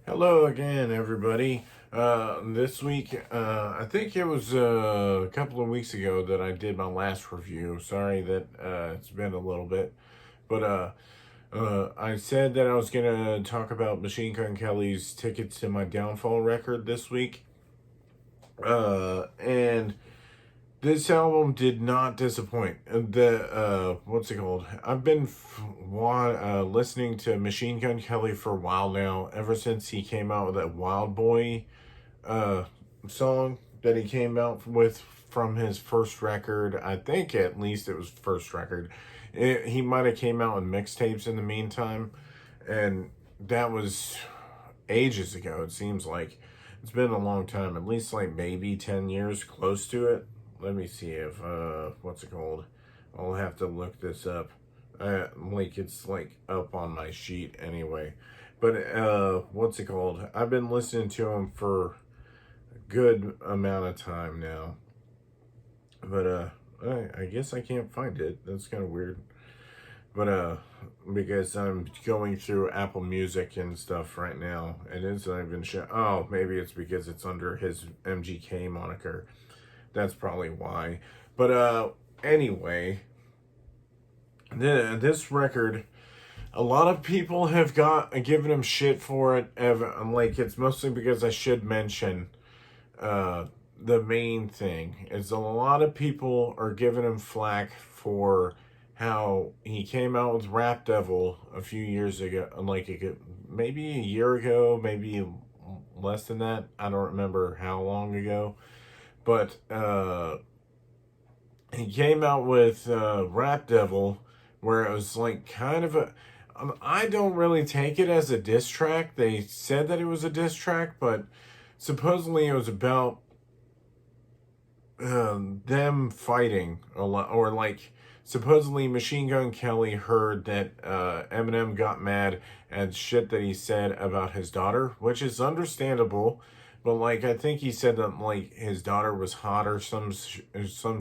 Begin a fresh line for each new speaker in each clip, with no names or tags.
Hello again, everybody. This week, I think it was a couple of weeks ago that I did my last review. Sorry that it's been a little bit, but I said that I was gonna talk about Machine Gun Kelly's "Ticket to My Downfall" record this week, and this album did not disappoint. What's it called? I've been listening to Machine Gun Kelly for a while now, ever since he came out with that Wild Boy uh, song that he came out with from his first record. I think at least it was first record. He might have came out with mixtapes in the meantime, and that was ages ago. It seems like it's been a long time, at least like maybe 10 years, close to it. Let me see if what's it called? I'll have to look this up. Like it's like up on my sheet anyway. But what's it called? I've been listening to him for good amount of time now. But I guess I can't find it. That's kind of weird. But because I'm going through Apple Music and stuff right now, and it's not even oh, maybe it's because it's under his MGK moniker. That's probably why. But anyway, this record, a lot of people have given him shit for it. Like it's mostly because I should mention the main thing is a lot of people are giving him flack for how he came out with Rap Devil a few years ago, maybe a year ago, maybe less than that. I don't remember how long ago, but he came out with Rap Devil, where it was like kind of a. I don't really take it as a diss track. They said that it was a diss track, but supposedly it was about them fighting a lot, or like supposedly Machine Gun Kelly heard that Eminem got mad at shit that he said about his daughter, which is understandable. But like I think he said that like his daughter was hot or some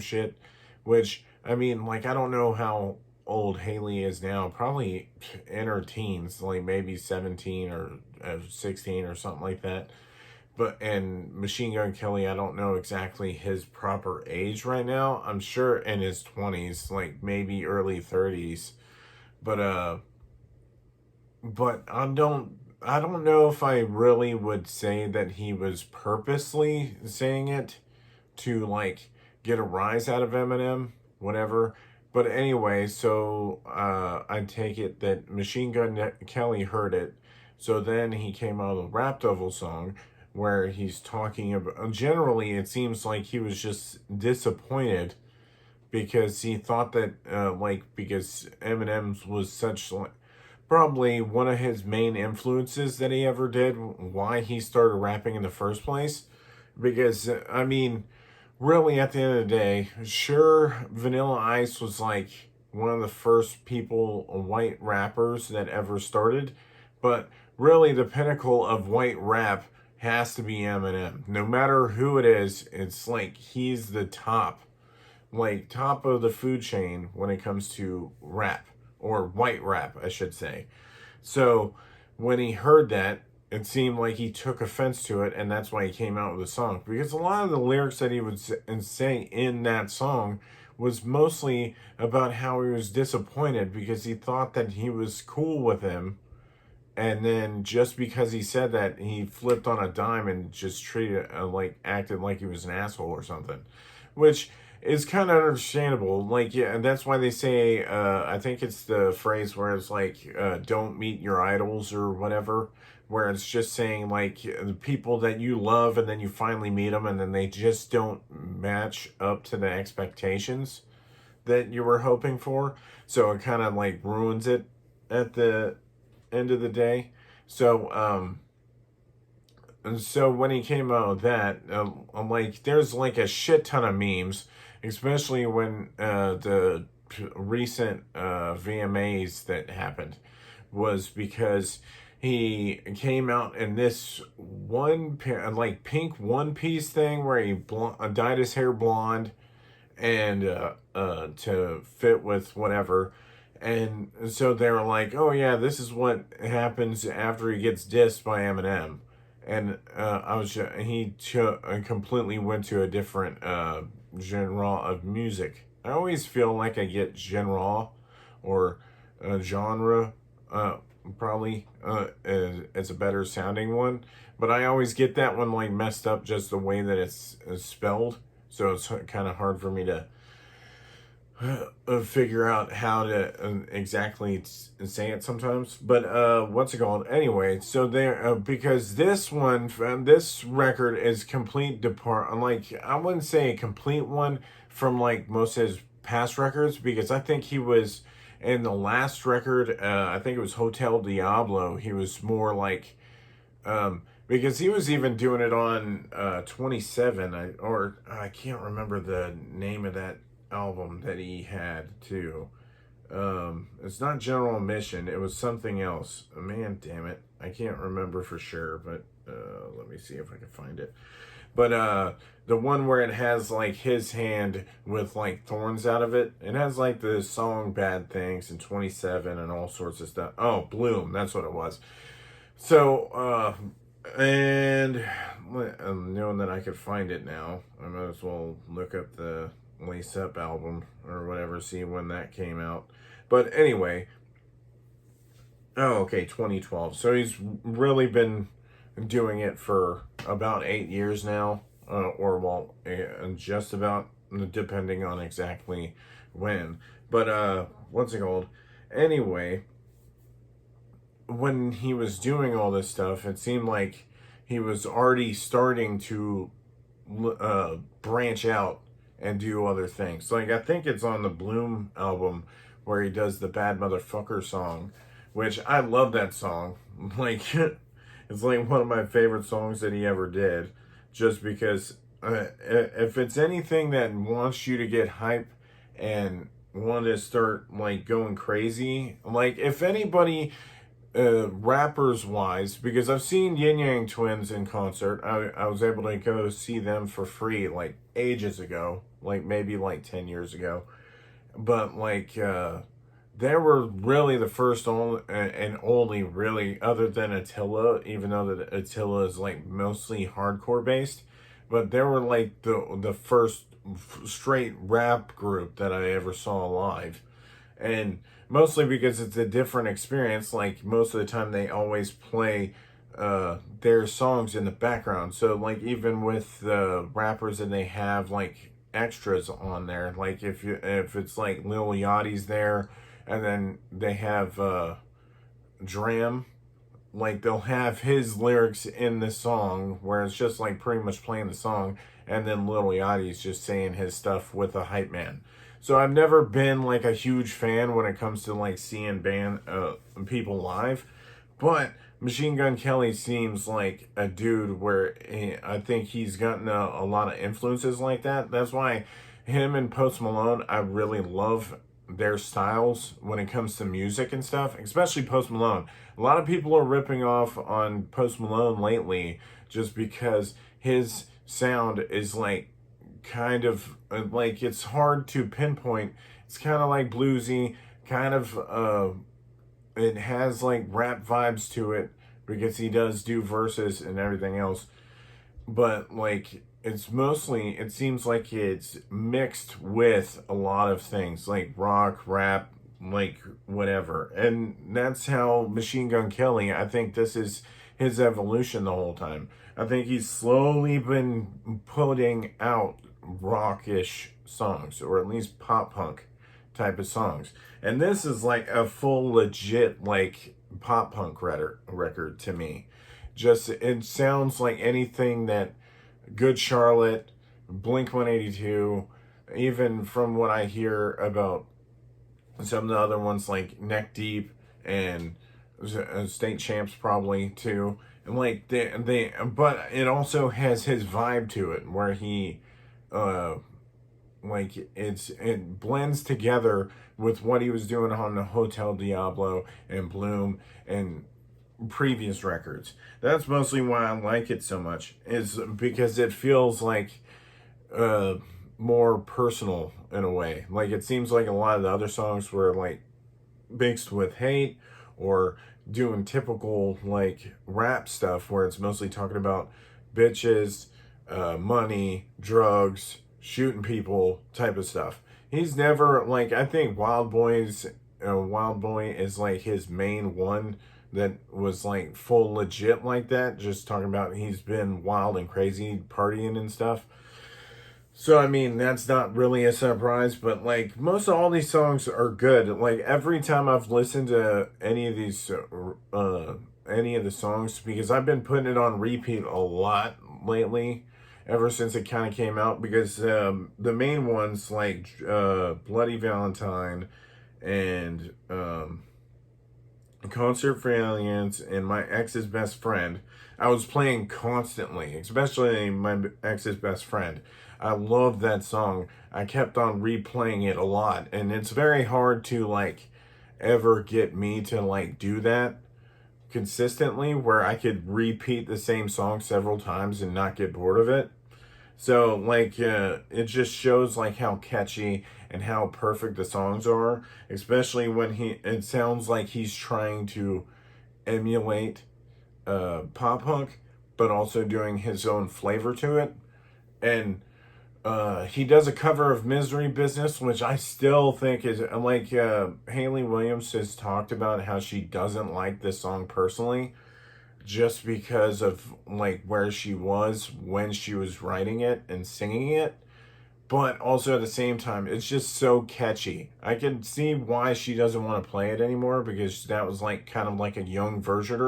shit, which I mean like I don't know how old Haley is now. Probably in her teens, like maybe 17 or 16 or something like that. But and Machine Gun Kelly, I don't know exactly his proper age right now. I'm sure in his 20s, like maybe early 30s. But I don't know if I really would say that he was purposely saying it to like get a rise out of Eminem, whatever. But anyway, so I take it that Machine Gun Kelly heard it. So then he came out with a Rap Devil song where he's talking about. Generally, it seems like he was just disappointed because he thought that, because Eminem's was such like, probably one of his main influences that he ever did, why he started rapping in the first place. Because, I mean, really at the end of the day, sure, Vanilla Ice was like one of the first white rappers that ever started, but really the pinnacle of white rap has to be Eminem. No matter who it is, it's like he's the top of the food chain when it comes to rap, or white rap, I should say. So when he heard that, it seemed like he took offense to it, and that's why he came out with the song. Because a lot of the lyrics that he would say in that song was mostly about how he was disappointed because he thought that he was cool with him, and then just because he said that, he flipped on a dime and just acted like he was an asshole or something, which is kind of understandable. Like, yeah, and that's why they say, I think it's the phrase where it's like, don't meet your idols or whatever, where it's just saying like the people that you love and then you finally meet them and then they just don't match up to the expectations that you were hoping for. So it kind of like ruins it at the end of the day. So, and so when he came out with that, I'm like, there's like a shit ton of memes, especially when the recent VMAs that happened was because he came out in this like pink one piece thing where he dyed his hair blonde and to fit with whatever, And so they were like, "Oh yeah, this is what happens after he gets dissed by Eminem." And he completely went to a different genre of music. I always feel like I get genre or genre, uh, probably as a better sounding one, but I always get that one like messed up just the way that it's spelled. So it's kind of hard for me to figure out how to exactly say it sometimes. But what's it called? Anyway, so there because this record is complete depart. Like I wouldn't say a complete one from like most of his past records because I think he was in the last record. I think it was Hotel Diablo. He was more like. Because he was even doing it on 27, I can't remember the name of that album that he had too. It's not General Mission, it was something else. Man, damn it. I can't remember for sure, but let me see if I can find it. But the one where it has like his hand with like thorns out of it, it has like the song Bad Things and 27 and all sorts of stuff. Oh, Bloom, that's what it was. So, and knowing that I could find it now, I might as well look up the Lace Up album or whatever, see when that came out. But anyway, oh, okay, 2012. So he's really been doing it for about 8 years now, or well, just about, depending on exactly when. But what's it called? Anyway, when he was doing all this stuff, it seemed like he was already starting to branch out and do other things. Like I think it's on the Bloom album where he does the Bad Motherfucker song, which I love that song. Like it's like one of my favorite songs that he ever did, just because if it's anything that wants you to get hype and want to start like going crazy, like if anybody rappers wise, because I've seen Yin Yang Twins in concert. I was able to go see them for free like ages ago, like maybe like 10 years ago. But like they were really the first only, and only really, other than Attila, even though that Attila is like mostly hardcore based, but they were like the first straight rap group that I ever saw live. And mostly because it's a different experience. Like most of the time they always play their songs in the background, so like even with the rappers that they have like extras on there, like if it's like Lil Yachty's there and then they have Dram, like they'll have his lyrics in the song where it's just like pretty much playing the song, and then Lil Yachty's just saying his stuff with a hype man. So I've never been like a huge fan when it comes to like seeing band people live, but Machine Gun Kelly seems like a dude where I think he's gotten a lot of influences like that. That's why him and Post Malone, I really love their styles when it comes to music and stuff, especially Post Malone. A lot of people are ripping off on Post Malone lately just because his sound is like kind of like it's hard to pinpoint. It's kind of like bluesy, kind of it has like rap vibes to it because he does do verses and everything else. But like it's mostly, it seems like it's mixed with a lot of things like rock, rap, like whatever. And that's how Machine Gun Kelly, I think this is his evolution the whole time. I think he's slowly been putting out rockish songs, or at least pop punk type of songs. And this is like a full legit like pop punk record to me. Just it sounds like anything that Good Charlotte, Blink 182, even from what I hear about some of the other ones like Neck Deep and State Champs probably too. And like but it also has his vibe to it where he like it blends together with what he was doing on the Hotel Diablo and Bloom and previous records. That's mostly why I like it so much, is because it feels like more personal in a way. Like it seems like a lot of the other songs were like mixed with hate, or doing typical like rap stuff where it's mostly talking about bitches, money, drugs, shooting people type of stuff. He's never like, I think Wild Boy is like his main one that was like full legit like that. Just talking about he's been wild and crazy partying and stuff. So I mean that's not really a surprise, but like most of all these songs are good. Like every time I've listened to any of the songs, because I've been putting it on repeat a lot lately, ever since it kind of came out. Because the main ones like Bloody Valentine and Concert for Aliens and My Ex's Best Friend, I was playing constantly, especially My Ex's Best Friend. I love that song. I kept on replaying it a lot, and it's very hard to like ever get me to like do that consistently where I could repeat the same song several times and not get bored of it. So like it just shows like how catchy and how perfect the songs are, especially when it sounds like he's trying to emulate pop punk, but also doing his own flavor to it. And he does a cover of Misery Business, which I still think is like Haley Williams has talked about how she doesn't like this song personally, just because of like where she was when she was writing it and singing it. But also at the same time, it's just so catchy. I can see why she doesn't want to play it anymore, because that was like kind of like a young version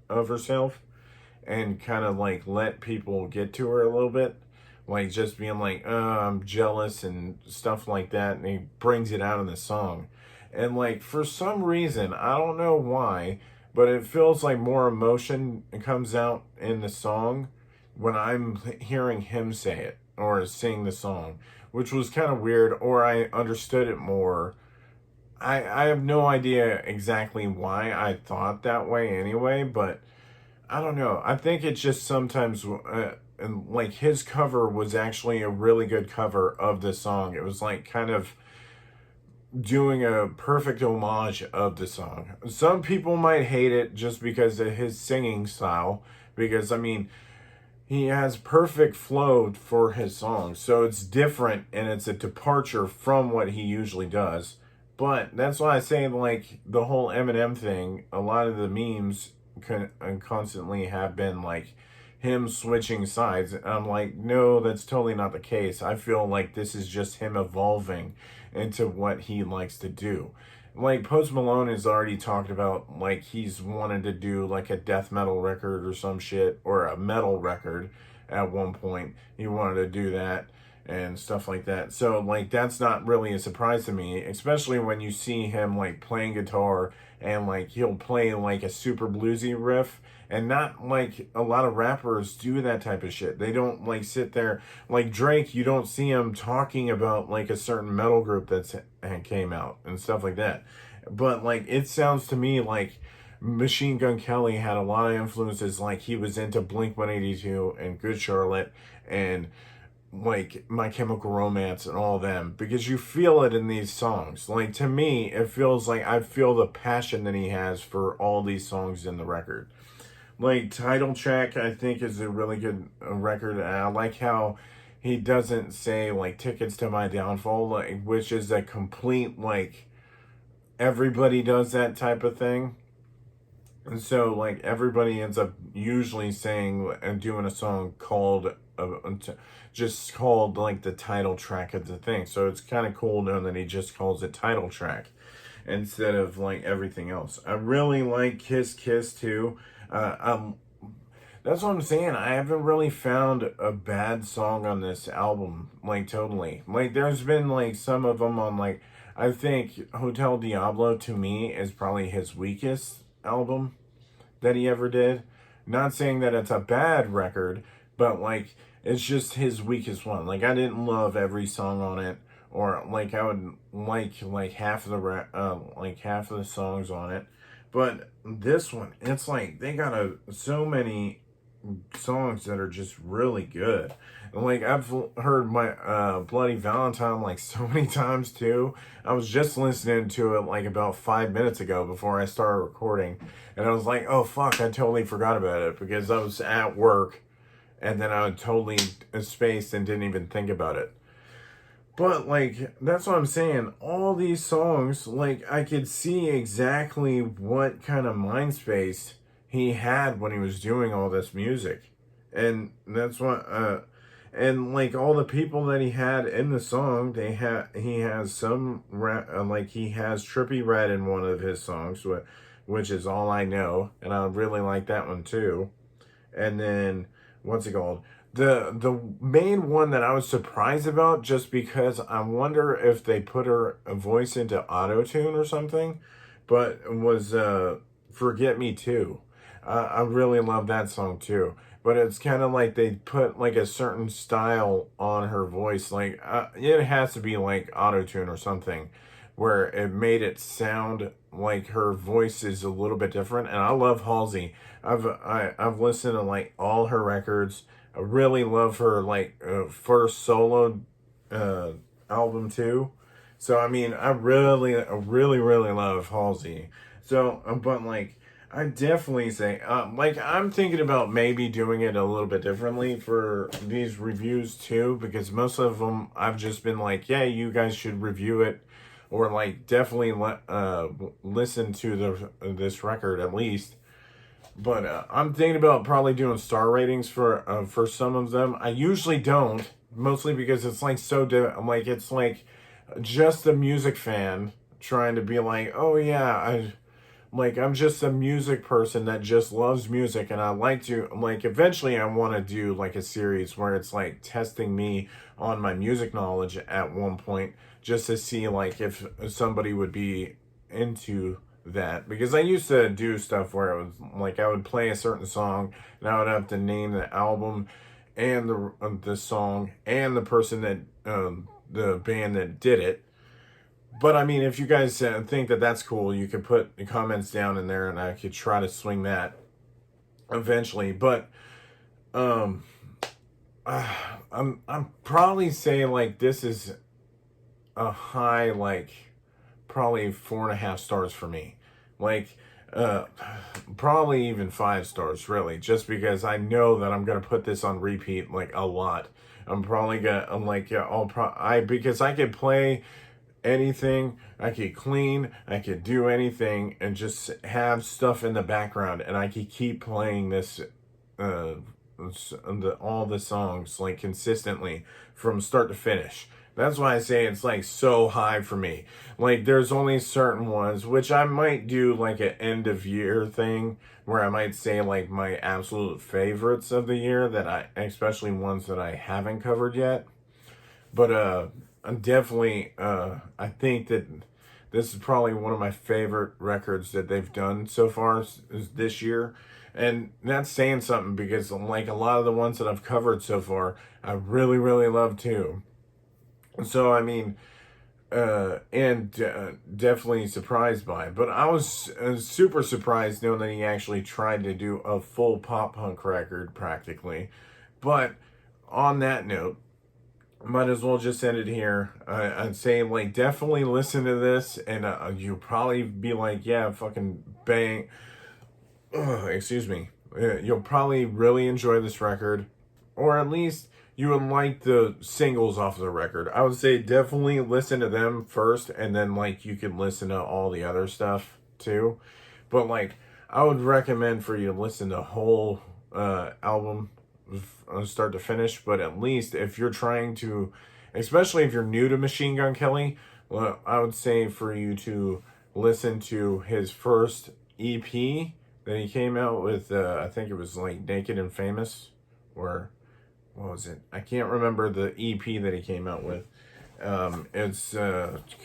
of herself, and kind of like let people get to her a little bit. Like just being like, I'm jealous and stuff like that. And he brings it out in the song. And like for some reason, I don't know why, but it feels like more emotion comes out in the song when I'm hearing him say it or sing the song, which was kind of weird, or I understood it more. I have no idea exactly why I thought that way anyway, but I don't know. I think it's just sometimes, and like his cover was actually a really good cover of the song. It was like kind of doing a perfect homage of the song. Some people might hate it just because of his singing style, because I mean, he has perfect flow for his songs, so it's different and it's a departure from what he usually does. But that's why I say like the whole Eminem thing. A lot of the memes constantly have been like him switching sides. And I'm like, no, that's totally not the case. I feel like this is just him evolving into what he likes to do. Like Post Malone has already talked about like he's wanted to do like a death metal record or some shit, or a metal record at one point. He wanted to do that and stuff like that. So like that's not really a surprise to me, especially when you see him like playing guitar and like he'll play like a super bluesy riff, and not like a lot of rappers do that type of shit. They don't like sit there like Drake. You don't see him talking about like a certain metal group that's came out and stuff like that. But like it sounds to me like Machine Gun Kelly had a lot of influences. Like he was into Blink 182 and Good Charlotte and like My Chemical Romance and all them, because you feel it in these songs. Like to me, it feels like I feel the passion that he has for all these songs in the record. Like Title Track, I think is a really good record. And I like how he doesn't say like Tickets to My Downfall, like which is a complete like everybody does that type of thing. And so, like, everybody ends up usually saying and doing a song called, just called, like, the title track of the thing. So it's kind of cool knowing that he just calls it title track instead of, like, everything else. I really like Kiss Kiss, too. That's what I'm saying. I haven't really found a bad song on this album, like, totally. Like, there's been, like, some of them on, like, I think Hotel Diablo, to me, is probably his weakest album that he ever did. Not saying that it's a bad record, but like it's just his weakest one. Like I didn't love every song on it, or like I would like half of the songs on it. But this one, it's like they got so many songs that are just really good. And like I've heard my Bloody Valentine like so many times too. I was just listening to it like about 5 minutes ago before I started recording, and I was like, oh fuck, I totally forgot about it because I was at work, and then I totally spaced and didn't even think about it. But like that's what I'm saying. All these songs, like I could see exactly what kind of mind space he had when he was doing all this music. And that's what and like all the people that he had in the song, he has some like he has Trippie Redd in one of his songs, which is All I Know, and I really like that one too. And then what's it called? The main one that I was surprised about, just because I wonder if they put her voice into auto tune or something, but was "Forget Me Too." I really love that song too, but it's kind of like they put like a certain style on her voice, like it has to be like auto tune or something, where it made it sound like her voice is a little bit different. And I love Halsey. I've listened to like all her records. I really love her like first solo uh, album too. So I mean, I really love Halsey. So, but like, I definitely say, like, I'm thinking about maybe doing it a little bit differently for these reviews too, because most of them I've just been like, yeah, you guys should review it, or like definitely listen to this record at least. But I'm thinking about probably doing star ratings for some of them. I usually don't, mostly because it's like I'm like it's like just a music fan trying to be like, oh yeah, I'm just a music person that just loves music, and I like to like eventually I want to do like a series where it's like testing me on my music knowledge at one point, just to see like if somebody would be into that, because I used to do stuff where it was like I would play a certain song and I would have to name the album and the song and the person that the band that did it. But I mean, if you guys think that that's cool, you can put the comments down in there, and I could try to swing that eventually. But um, I'm probably saying like this is a high, like probably 4.5 stars for me, like uh, probably even 5 stars really, just because I know that I'm gonna put this on repeat like a lot. I'm like yeah, I because I could play anything. I could clean, I could do anything, and just have stuff in the background, and I could keep playing this, uh, all the songs like consistently from start to finish. That's why I say it's like so high for me. Like there's only certain ones which I might do like an end of year thing where I might say like my absolute favorites of the year, that I especially ones that I haven't covered yet. But I'm definitely I think that this is probably one of my favorite records that they've done so far is this year. And that's saying something, because like a lot of the ones that I've covered so far, I really love too. So I mean, and definitely surprised by it. But I was super surprised knowing that he actually tried to do a full pop punk record practically. But on that note, might as well just end it here. I'd say like definitely listen to this, and you'll probably be like, yeah, fucking bang. Ugh, excuse me. You'll probably really enjoy this record, or at least you would like the singles off the record. I would say definitely listen to them first, and then like you can listen to all the other stuff too. But like I would recommend for you to listen to the whole album start to finish. But at least if you're trying to, especially if you're new to Machine Gun Kelly, well, I would say for you to listen to his first EP that he came out with. I think it was like Naked and Famous, or what was it? I can't remember the EP that he came out with. It's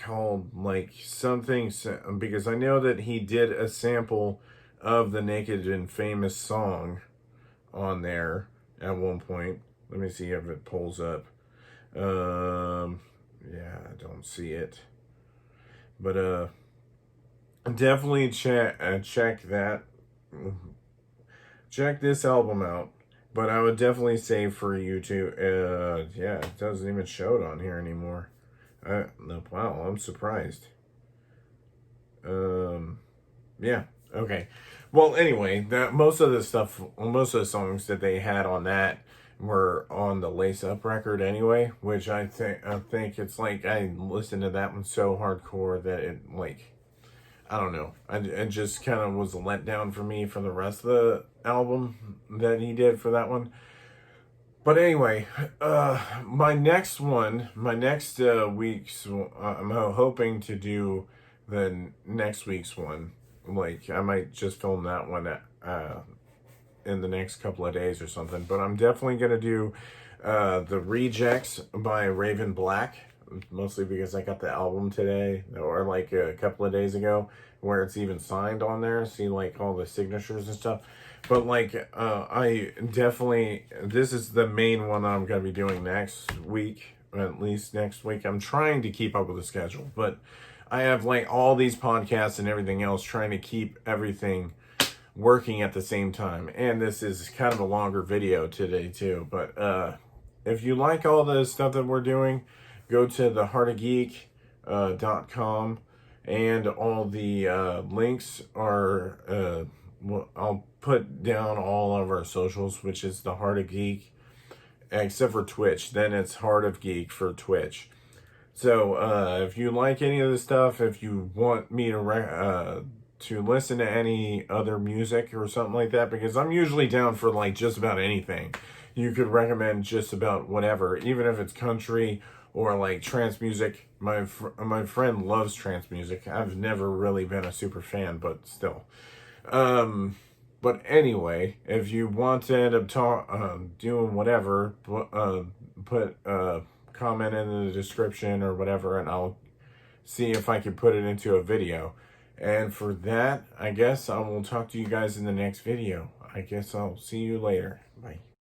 called like something, because I know that he did a sample of the Naked and Famous song on there at one point. Let me see if it pulls up. Yeah, I don't see it, but definitely check that. Check this album out. But I would definitely say for you to, yeah, it doesn't even show it on here anymore. No, wow, I'm surprised. Um, yeah, okay. Well, anyway, most of the stuff, most of the songs that they had on that were on the Lace Up record anyway, which I think it's like I listened to that one so hardcore that it like I don't know. It just kind of was a letdown for me for the rest of the album that he did for that one. But anyway, my next week's, I'm hoping to do the next week's one. Like, I might just film that one in the next couple of days or something. But I'm definitely going to do The Rejects by Raven Black, mostly because I got the album today, or like a couple of days ago, where it's even signed on there. See, like, all the signatures and stuff. But like, I definitely, this is the main one that I'm going to be doing next week, at least next week. I'm trying to keep up with the schedule, but I have like all these podcasts and everything else trying to keep everything working at the same time. And this is kind of a longer video today too. But if you like all the stuff that we're doing, go to the heartofgeek.com, and all the links are I'll put down all of our socials, which is the Heart of Geek, except for Twitch. Then it's Heart of Geek for Twitch. So if you like any of the stuff, if you want me to listen to any other music or something like that, because I'm usually down for like just about anything. You could recommend just about whatever, even if it's country or like trance music. My friend loves trance music. I've never really been a super fan, but still. But anyway, if you want to end up doing whatever, put comment in the description or whatever, and I'll see if I can put it into a video. And for that, I guess I will talk to you guys in the next video. I guess I'll see you later. Bye.